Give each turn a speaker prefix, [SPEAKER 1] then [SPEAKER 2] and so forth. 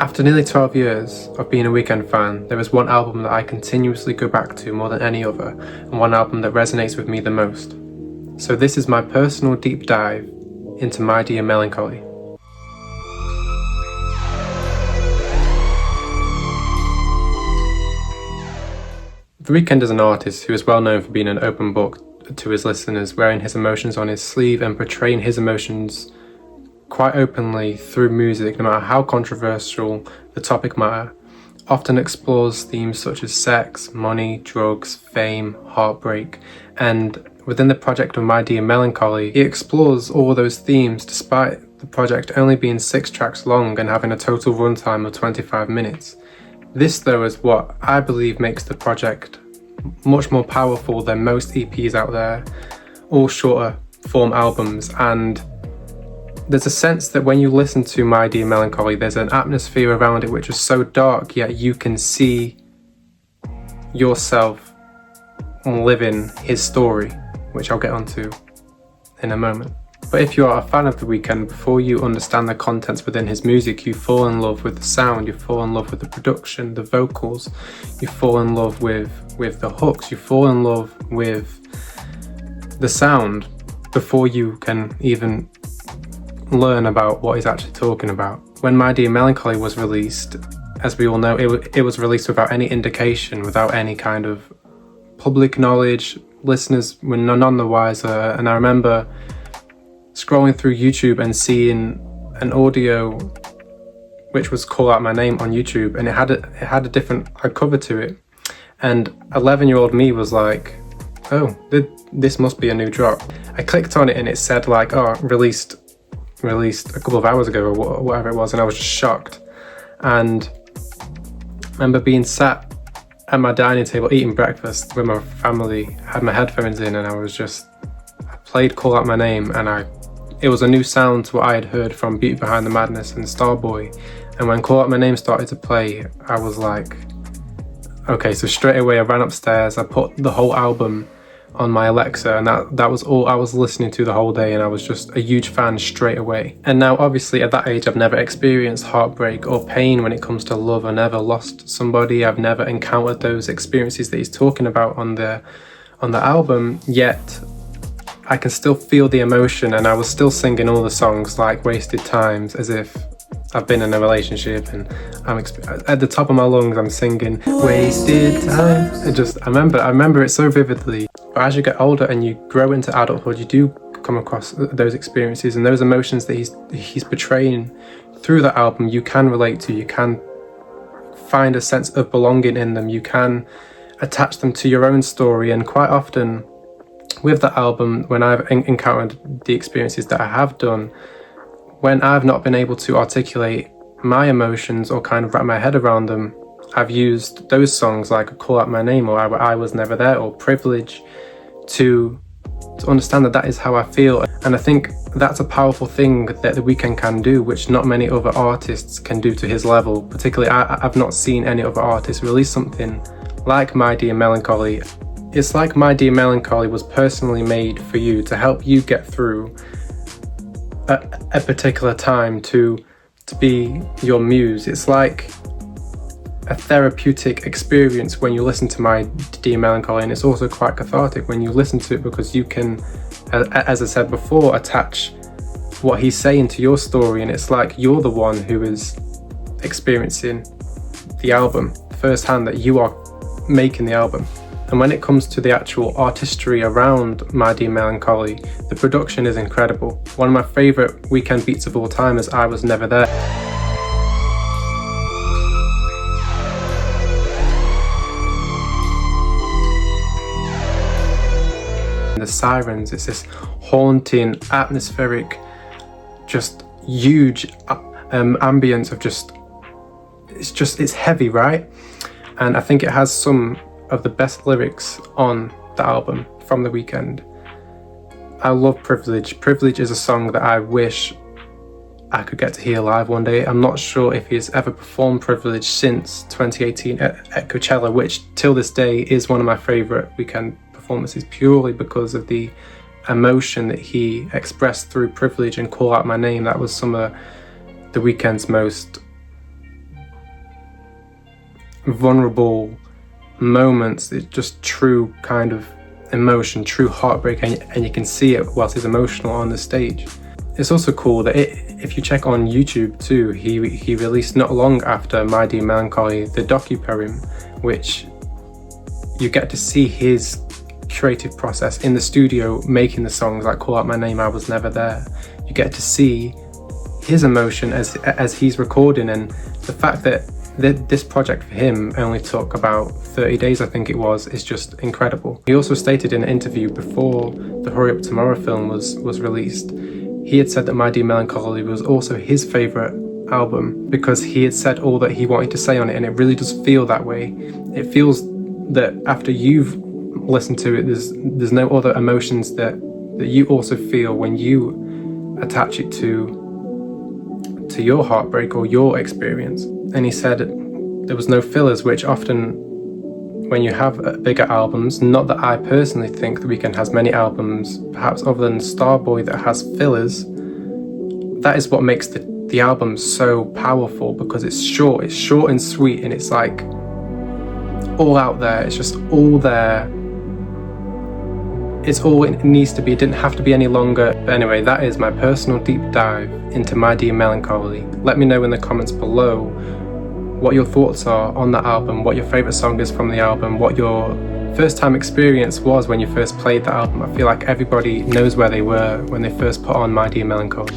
[SPEAKER 1] After nearly 12 years of being a Weeknd fan, there is one album that I continuously go back to more than any other, and one album that resonates with me the most. So this is my personal deep dive into My Dear Melancholy. The Weeknd is an artist who is well known for being an open book to his listeners, wearing his emotions on his sleeve and portraying his emotions quite openly through music, no matter how controversial the topic matter. Often explores themes such as sex, money, drugs, fame, heartbreak, and within the project of My Dear Melancholy, he explores all those themes despite the project only being 6 tracks long and having a total runtime of 25 minutes. This though is what I believe makes the project much more powerful than most EPs out there, all shorter form albums, and there's a sense that when you listen to My Dear Melancholy, there's an atmosphere around it which is so dark, yet you can see yourself living his story, which I'll get onto in a moment. But if you are a fan of The Weeknd, before you understand the contents within his music, you fall in love with the sound, you fall in love with the production, the vocals, you fall in love with the hooks, you fall in love with the sound before you can even learn about what he's actually talking about. When My Dear Melancholy was released, as we all know, it was released without any indication, without any kind of public knowledge. Listeners were none the wiser, and I remember scrolling through YouTube and seeing an audio which was Call Out My Name on YouTube, and it had a different cover to it, and 11-year-old me was like, oh, this must be a new drop. I clicked on it and it said like, oh, released a couple of hours ago or whatever it was, and I was just shocked. And I remember being sat at my dining table eating breakfast with my family, had my headphones in, and I played Call Out My Name, and it was a new sound to what I had heard from Beauty Behind the Madness and Starboy. And when Call Out My Name started to play, I was like, okay, so straight away I ran upstairs, I put the whole album on my Alexa, and that was all I was listening to the whole day, and I was just a huge fan straight away. And now obviously at that age I've never experienced heartbreak or pain when it comes to love. I never lost somebody, I've never encountered those experiences that he's talking about on the album, yet I can still feel the emotion, and I was still singing all the songs like Wasted Times as if I've been in a relationship, and I'm at the top of my lungs I'm singing Wasted Times. I remember it so vividly. But as you get older and you grow into adulthood, you do come across those experiences and those emotions that he's portraying through that album. You can relate to, you can find a sense of belonging in them, you can attach them to your own story. And quite often with that album, when I've encountered the experiences that I have done, when I've not been able to articulate my emotions or kind of wrap my head around them, I've used those songs like Call Out My Name or I Was Never There or Privilege to understand that is how I feel. And I think that's a powerful thing that The Weeknd can do, which not many other artists can do to his level. Particularly, I've not seen any other artists release something like My Dear Melancholy. It's like My Dear Melancholy was personally made for you, to help you get through a particular time, to be your muse. It's like a therapeutic experience when you listen to My Dear Melancholy, and it's also quite cathartic when you listen to it, because you can, as I said before, attach what he's saying to your story, and it's like you're the one who is experiencing the album firsthand, that you are making the album. And when it comes to the actual artistry around My Dear Melancholy, the production is incredible. One of my favourite Weeknd beats of all time is I Was Never There. The sirens, it's this haunting, atmospheric, just huge ambience of it's heavy, right? And I think it has some of the best lyrics on the album from The Weeknd. I love Privilege. Privilege is a song that I wish I could get to hear live one day. I'm not sure if he's ever performed Privilege since 2018 at Coachella, which till this day is one of my favourite Weeknd performances, purely because of the emotion that he expressed through Privilege and Call Out My Name. That was some of The Weeknd's most vulnerable moments. It's just true kind of emotion, true heartbreak, and you can see it whilst he's emotional on the stage. It's also cool that if you check on YouTube too, he released not long after My Dear Melancholy the docu-poem, which you get to see his creative process in the studio making the songs like Call Out My Name, I Was Never There. You get to see his emotion as he's recording, and the fact that this project for him only took about 30 days, I think it was, is just incredible. He also stated in an interview before the Hurry Up Tomorrow film was released, he had said that My Dear Melancholy was also his favourite album because he had said all that he wanted to say on it, and it really does feel that way. It feels that after you've listened to it, there's no other emotions that you also feel when you attach it to your heartbreak or your experience. And he said there was no fillers, which often when you have bigger albums, not that I personally think The Weeknd has many albums, perhaps other than Starboy, that has fillers, that is what makes the album so powerful, because it's short and sweet, and it's like all out there, it's just all there. It's all it needs to be. It didn't have to be any longer. But anyway, that is my personal deep dive into My Dear Melancholy. Let me know in the comments below what your thoughts are on that album, what your favourite song is from the album, what your first time experience was when you first played the album. I feel like everybody knows where they were when they first put on My Dear Melancholy.